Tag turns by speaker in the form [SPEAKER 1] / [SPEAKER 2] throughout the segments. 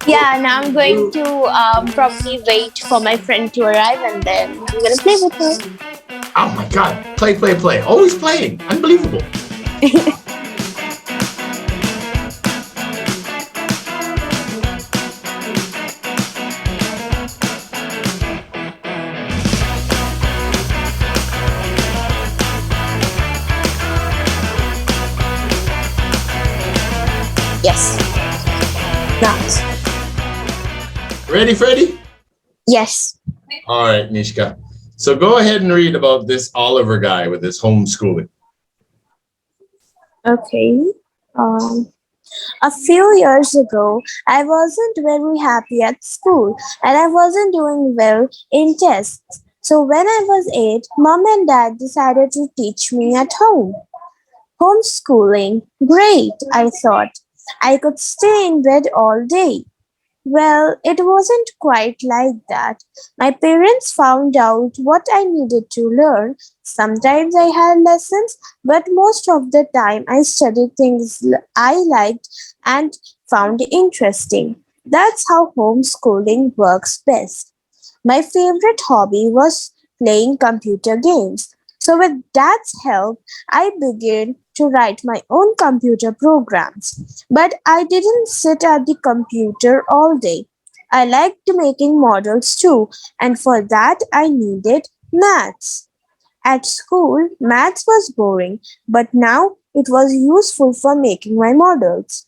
[SPEAKER 1] Yeah, now I'm going to probably wait for my friend to arrive and then I'm gonna play with her.
[SPEAKER 2] Oh my God. Play, play, play. Always playing. Unbelievable.
[SPEAKER 1] Yes. Not.
[SPEAKER 2] Ready, Freddie?
[SPEAKER 1] Yes.
[SPEAKER 2] All right, Nishka. So go ahead and read about this Oliver guy with his homeschooling.
[SPEAKER 1] Okay. A few years ago, I wasn't very happy at school and I wasn't doing well in tests. So when I was 8, mom and dad decided to teach me at home. Homeschooling? Great, I thought. I could stay in bed all day. Well, it wasn't quite like that. My parents found out what I needed to learn. Sometimes I had lessons, but most of the time I studied things I liked and found interesting. That's how homeschooling works best. My favorite hobby was playing computer games. So, with Dad's help, I began to write my own computer programs. But I didn't sit at the computer all day. I liked making models too, and for that, I needed maths. At school, maths was boring, but now it was useful for making my models.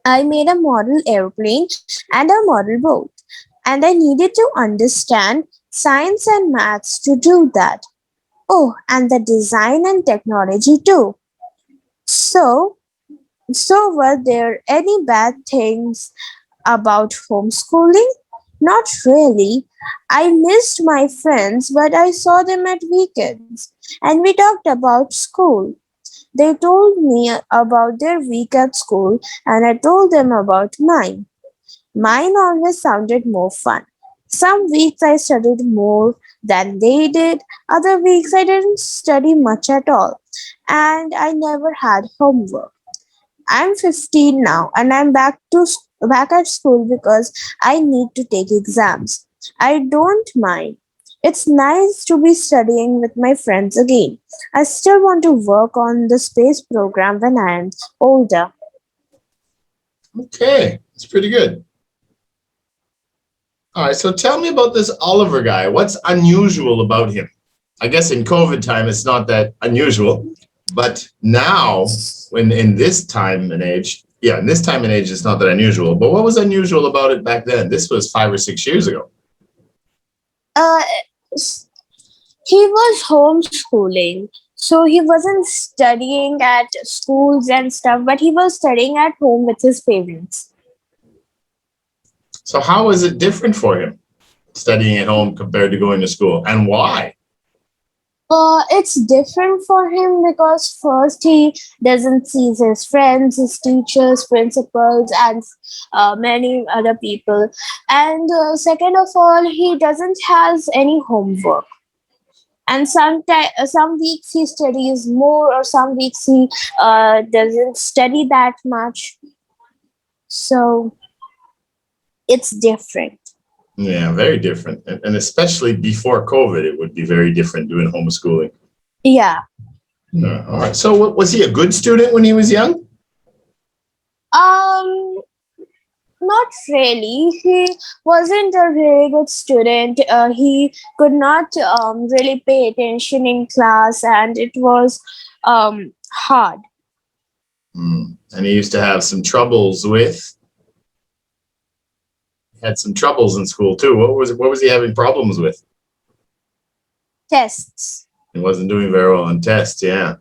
[SPEAKER 1] I made a model airplane and a model boat, and I needed to understand science and maths to do that. Oh, and the design and technology too. So, so were there any bad things about homeschooling? Not really. I missed my friends, but I saw them at weekends, and we talked about school. They told me about their week at school, and I told them about mine. Mine always sounded more fun. Some weeks I studied more than they did, other weeks I didn't study much at all, and I never had homework. I'm 15 now and I'm back at school because I need to take exams. I don't mind. It's nice to be studying with my friends again. I still want to work on the space program when I am older.
[SPEAKER 2] Okay, it's pretty good. All right, so tell me about this Oliver guy. What's unusual about him? I guess in COVID time, it's not that unusual. But now, when in this time and age, in this time and age, it's not that unusual. But what was unusual about it back then? This was 5 or 6 years ago.
[SPEAKER 1] Uh, he was homeschooling, so he wasn't studying at schools and stuff, but he was studying at home with his parents.
[SPEAKER 2] So how is it different for him studying at home compared to going to school, and why?
[SPEAKER 1] It's different for him because first he doesn't see his friends, his teachers, principals, and many other people. And second of all, he doesn't has any homework. And some weeks he studies more, or some weeks he doesn't study that much. So it's different.
[SPEAKER 2] Yeah, very different. And especially before COVID, it would be very different doing homeschooling.
[SPEAKER 1] Yeah.
[SPEAKER 2] Yeah, all right. So was he a good student when he was young?
[SPEAKER 1] Not really. He wasn't a really good student. He could not really pay attention in class, and it was hard.
[SPEAKER 2] And he used to have some troubles had some troubles in school too. What was he having problems with?
[SPEAKER 1] Tests.
[SPEAKER 2] He wasn't doing very well on tests, yeah.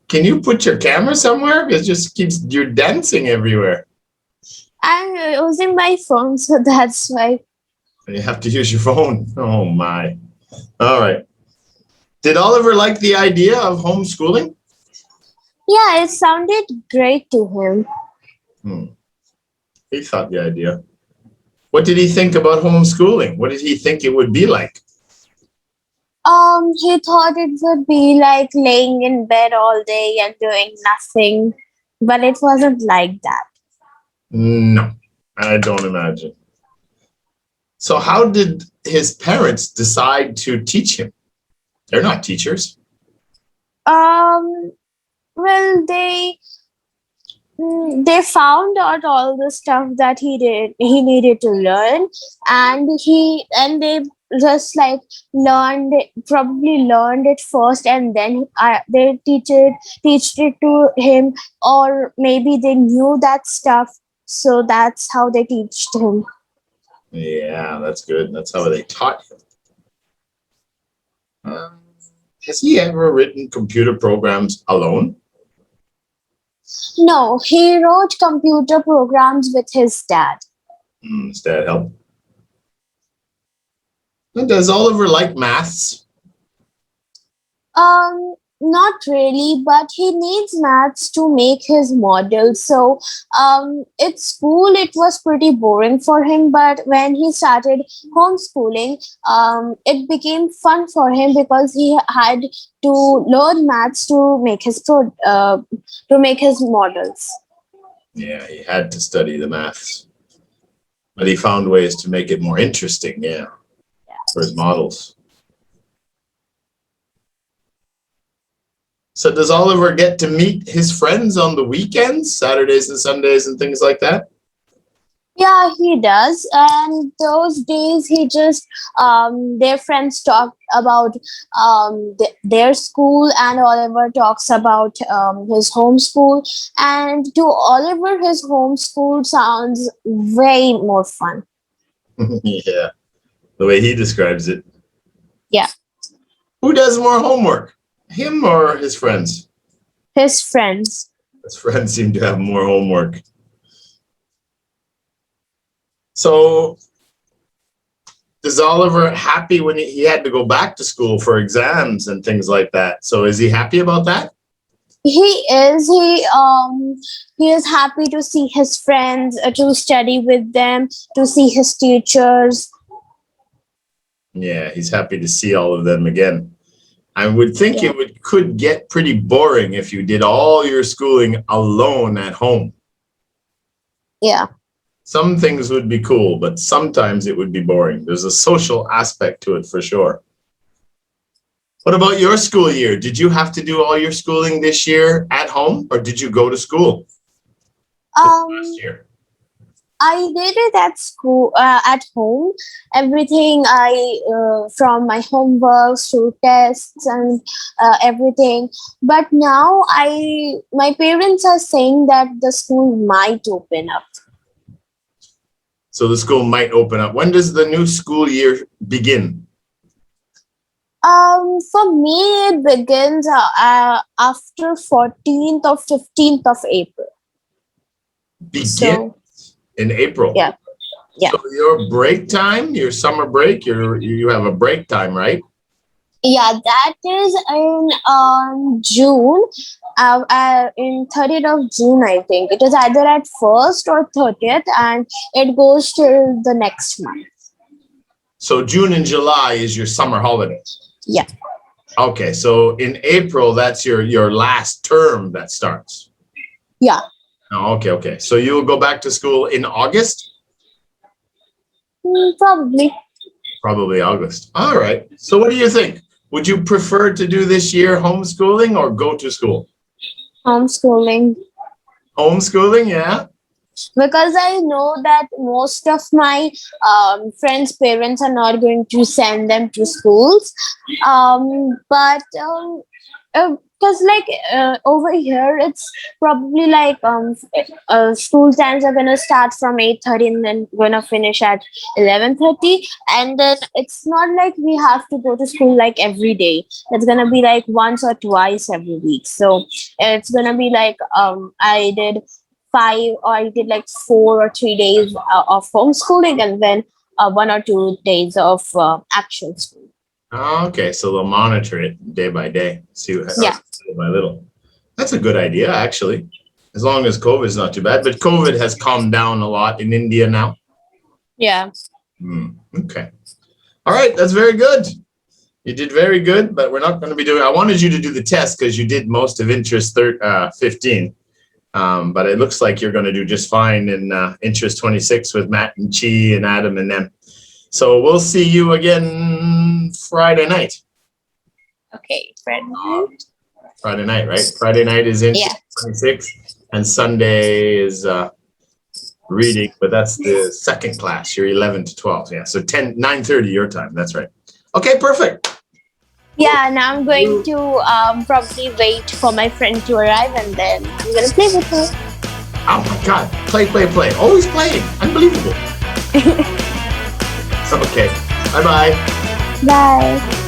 [SPEAKER 2] Can you put your camera somewhere? It just keeps, you're dancing everywhere.
[SPEAKER 1] I'm using my phone, so that's why.
[SPEAKER 2] You have to use your phone. Oh my. All right. Did Oliver like the idea of homeschooling?
[SPEAKER 1] Yeah, it sounded great to him.
[SPEAKER 2] He thought the idea. What did he think about homeschooling? What did he think it would be like?
[SPEAKER 1] He thought it would be like laying in bed all day and doing nothing, but it wasn't like that.
[SPEAKER 2] No, I don't imagine. So how did his parents decide to teach him? They're not teachers.
[SPEAKER 1] Well, they found out all the stuff that he needed to learn, and they just like probably learned it first, and then they teached it to him, or maybe they knew that stuff, so that's how they teached him.
[SPEAKER 2] Yeah, that's good. That's how they taught him. Has he ever written computer programs alone?
[SPEAKER 1] No, he wrote computer programs with his dad.
[SPEAKER 2] Does that help? And does Oliver like maths?
[SPEAKER 1] Not really, but he needs maths to make his models. So, at school it was pretty boring for him, but when he started homeschooling, it became fun for him because he had to learn maths to make his models.
[SPEAKER 2] Yeah, he had to study the maths, but he found ways to make it more interesting. Yeah, for his models. So does Oliver get to meet his friends on the weekends, Saturdays and Sundays and things like that?
[SPEAKER 1] Yeah, he does. And those days he just their friends talk about their school, and Oliver talks about his homeschool. And to Oliver, his homeschool sounds way more fun.
[SPEAKER 2] Yeah, the way he describes it.
[SPEAKER 1] Yeah.
[SPEAKER 2] Who does more homework? Him or his friends?
[SPEAKER 1] His friends.
[SPEAKER 2] His friends seem to have more homework. So is Oliver happy when he had to go back to school for exams and things like that? So is he happy about that?
[SPEAKER 1] He is. He is happy to see his friends, to study with them, to see his teachers.
[SPEAKER 2] Yeah, he's happy to see all of them again. I would think it could get pretty boring if you did all your schooling alone at home.
[SPEAKER 1] Yeah.
[SPEAKER 2] Some things would be cool, but sometimes it would be boring. There's a social aspect to it for sure. What about your school year? Did you have to do all your schooling this year at home, or did you go to school last year?
[SPEAKER 1] I did it at school, at home. Everything from my homeworks to tests and everything. But now my parents are saying that the school might open up.
[SPEAKER 2] So the school might open up. When does the new school year begin?
[SPEAKER 1] For me, it begins after 14th or 15th of April.
[SPEAKER 2] Begin in April.
[SPEAKER 1] Yeah. Yeah.
[SPEAKER 2] So your break time, your summer break, you have a break time, right?
[SPEAKER 1] Yeah, that is in June, in 30th of June, I think. It is either at 1st or 30th, and it goes till the next month.
[SPEAKER 2] So June and July is your summer holiday.
[SPEAKER 1] Yeah.
[SPEAKER 2] Okay, so in April, that's your last term that starts.
[SPEAKER 1] Yeah.
[SPEAKER 2] Oh, okay. So you'll go back to school in August?
[SPEAKER 1] Probably.
[SPEAKER 2] Probably August. All right. So what do you think? Would you prefer to do this year homeschooling or go to school?
[SPEAKER 1] Homeschooling.
[SPEAKER 2] Homeschooling, yeah.
[SPEAKER 1] Because I know that most of my friends' parents are not going to send them to schools. But because over here it's probably like school times are gonna start from 8:30 and then gonna finish at 11:30, and then it's not like we have to go to school like every day. It's gonna be like once or twice every week. So it's gonna be like I did 4 or 3 days of homeschooling, and then 1 or 2 days of actual school.
[SPEAKER 2] Okay, so they'll monitor it day by day, see what happens little by little. That's a good idea, actually, as long as COVID is not too bad. But COVID has calmed down a lot in India now.
[SPEAKER 1] Yeah.
[SPEAKER 2] Okay. All right, that's very good. You did very good, but we're not going to be doing. I wanted you to do the test because you did most of interest 15. But it looks like you're going to do just fine in Interest 26 with Matt and Chi and Adam and them. So we'll see you again Friday night.
[SPEAKER 1] Okay, friend.
[SPEAKER 2] Friday night, right? Friday night is Interest 26, and Sunday is reading, but that's the second class. You're 11 to 12. Yeah, so 9:30 your time. That's right. Okay, perfect.
[SPEAKER 1] Yeah, and I'm going to probably wait for my friend to arrive, and then I'm gonna play with her.
[SPEAKER 2] Oh my God! Play. Always playing. Unbelievable. Okay. Bye-bye.
[SPEAKER 1] Bye.